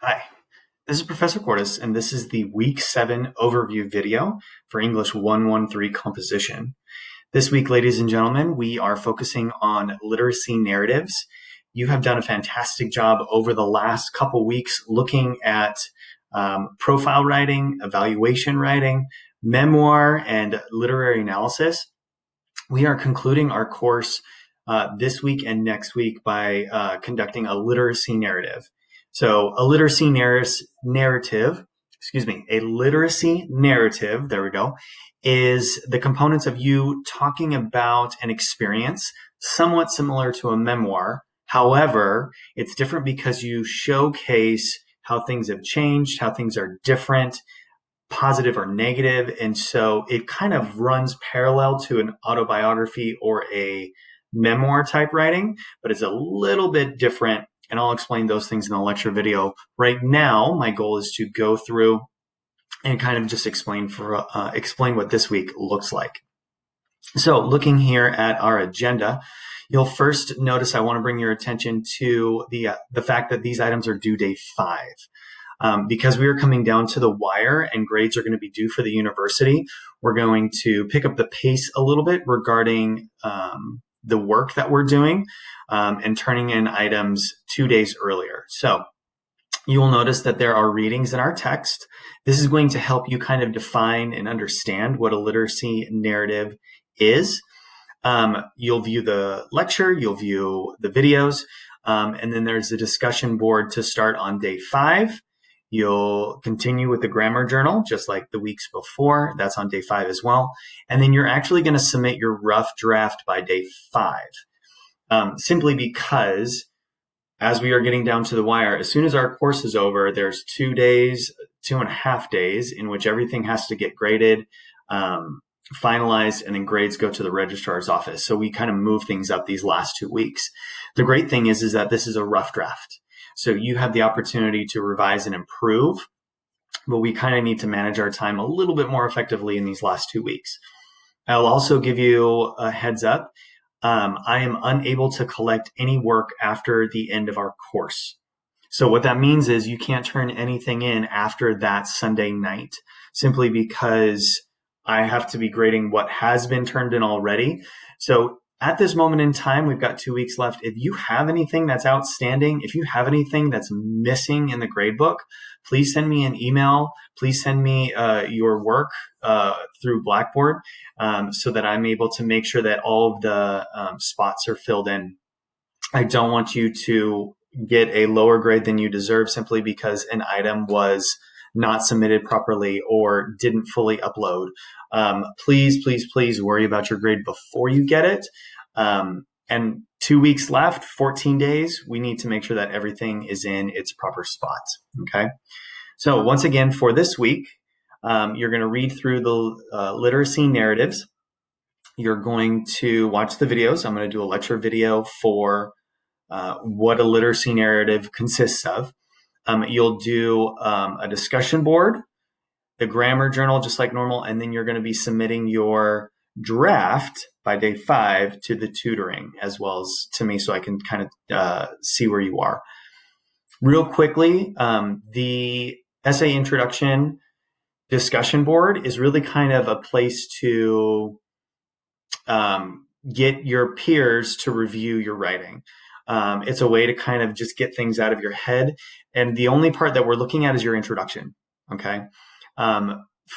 Hi, this is Professor Cordes, and this is the Week 7 overview video for English 113 composition. This week, ladies and gentlemen, we are focusing on literacy narratives. You have done a fantastic job over the last couple weeks looking at profile writing, evaluation writing, memoir, and literary analysis. We are concluding our course this week and next week by conducting a literacy narrative. So a literacy narrative, there we go, is the components of you talking about an experience somewhat similar to a memoir. However, it's different because you showcase how things have changed, how things are different, positive or negative. And so it kind of runs parallel to an autobiography or a memoir type writing, but it's a little bit different. And I'll explain those things in the lecture video. Right now, my goal is to go through and kind of just explain what this week looks like. So looking here at our agenda, you'll first notice I want to bring your attention to the fact that these items are due day 5. Because we are coming down to the wire and grades are going to be due for the university, we're going to pick up the pace a little bit regarding the work that we're doing and turning in items 2 days earlier. So you will notice that there are readings in our text. This is going to help you kind of define and understand what a literacy narrative is. You'll view the lecture, you'll view the videos, and then there's a discussion board to start on day 5. You'll continue with the grammar journal, just like the weeks before. That's on day 5 as well. And then you're actually going to submit your rough draft by day 5, simply because as we are getting down to the wire, as soon as our course is over, there's 2.5 days in which everything has to get graded, finalized, and then grades go to the registrar's office. So we kind of move things up these last 2 weeks. The great thing is that this is a rough draft. So you have the opportunity to revise and improve, but we kind of need to manage our time a little bit more effectively in these last 2 weeks. I'll also give you a heads up. I am unable to collect any work after the end of our course. So what that means is you can't turn anything in after that Sunday night, simply because I have to be grading what has been turned in already. So at this moment in time, we've got 2 weeks left. If you have anything that's outstanding, if you have anything that's missing in the gradebook, please send me an email. Please send me your work through Blackboard so that I'm able to make sure that all of the spots are filled in. I don't want you to get a lower grade than you deserve simply because an item was not submitted properly or didn't fully upload. Please worry about your grade before you get it. And 2 weeks left, 14 days, we need to make sure that everything is in its proper spots. Okay. So once again, for this week, you're going to read through the literacy narratives. You're going to watch the videos. I'm going to do a lecture video for what a literacy narrative consists of. You'll do a discussion board, the grammar journal, just like normal, and then you're going to be submitting your draft by day 5 to the tutoring as well as to me, so I can kind of see where you are. Real quickly, the essay introduction discussion board is really kind of a place to get your peers to review your writing. It's a way to kind of just get things out of your head. And the only part that we're looking at is your introduction. Okay.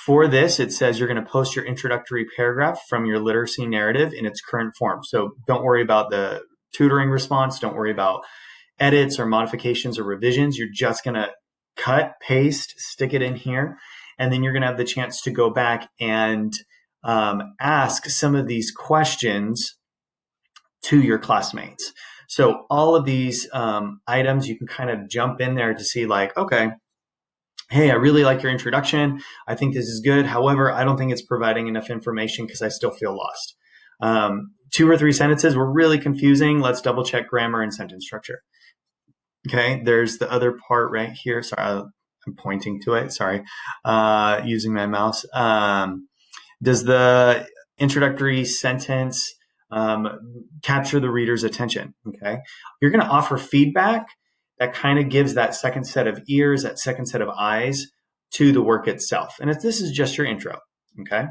For this, it says you're going to post your introductory paragraph from your literacy narrative in its current form. So don't worry about the tutoring response. Don't worry about edits or modifications or revisions. You're just going to cut, paste, stick it in here. And then you're going to have the chance to go back and ask some of these questions to your classmates. So all of these items, you can kind of jump in there to see like, okay, hey, I really like your introduction. I think this is good. However, I don't think it's providing enough information because I still feel lost. 2 or 3 sentences were really confusing. Let's double check grammar and sentence structure. Okay, there's the other part right here. Sorry, I'm pointing to it. Sorry, using my mouse. Does the introductory sentence capture the reader's attention? Okay, you're going to offer feedback that kind of gives that second set of ears, that second set of eyes to the work itself. And if this is just your intro, okay?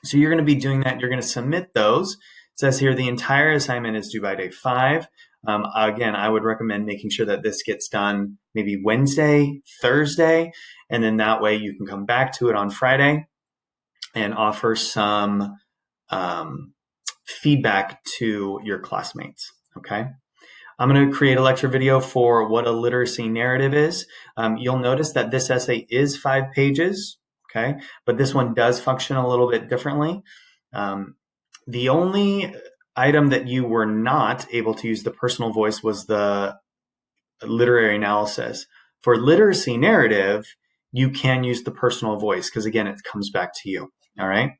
So you're going to be doing that. You're going to submit those. It says here the entire assignment is due by day 5. Again, I would recommend making sure that this gets done maybe Wednesday, Thursday, and then that way you can come back to it on Friday and offer some feedback to your classmates, okay? I'm going to create a lecture video for what a literacy narrative is. You'll notice that this essay is 5 pages, okay? But this one does function a little bit differently. The only item that you were not able to use the personal voice was the literary analysis. For literacy narrative, you can use the personal voice because, again, it comes back to you, all right?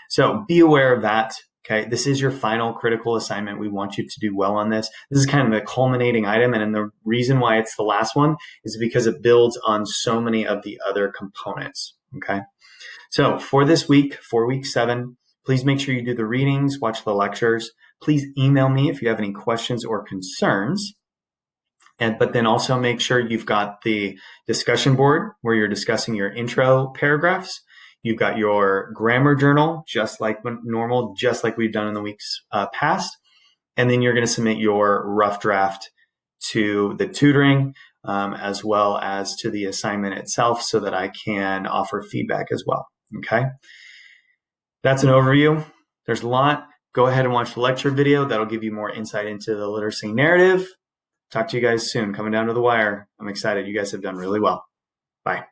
So be aware of that. Okay, this is your final critical assignment. We want you to do well on this. This is kind of the culminating item, and the reason why it's the last one is because it builds on so many of the other components, okay? So for this week, for week 7, please make sure you do the readings, watch the lectures. Please email me if you have any questions or concerns. But then also make sure you've got the discussion board where you're discussing your intro paragraphs. You've got your grammar journal, just like normal, just like we've done in the weeks past. And then you're going to submit your rough draft to the tutoring as well as to the assignment itself so that I can offer feedback as well. Okay. That's an overview. There's a lot. Go ahead and watch the lecture video. That'll give you more insight into the literacy narrative. Talk to you guys soon. Coming down to the wire. I'm excited. You guys have done really well. Bye.